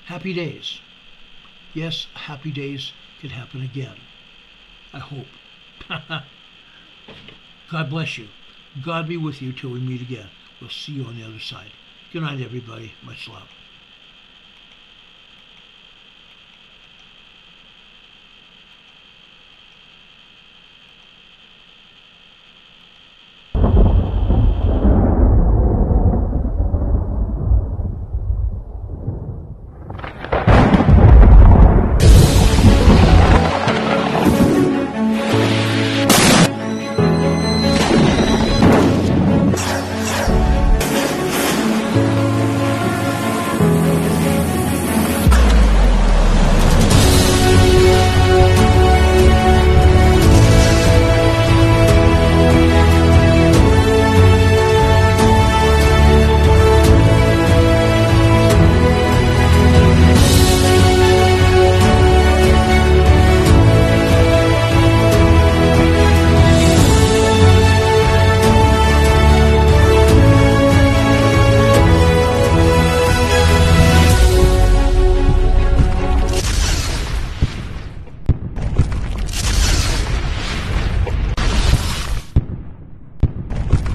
Happy days. Yes, happy days could happen again. I hope. God bless you. God be with you till we meet again. We'll see you on the other side. Good night, everybody. Much love.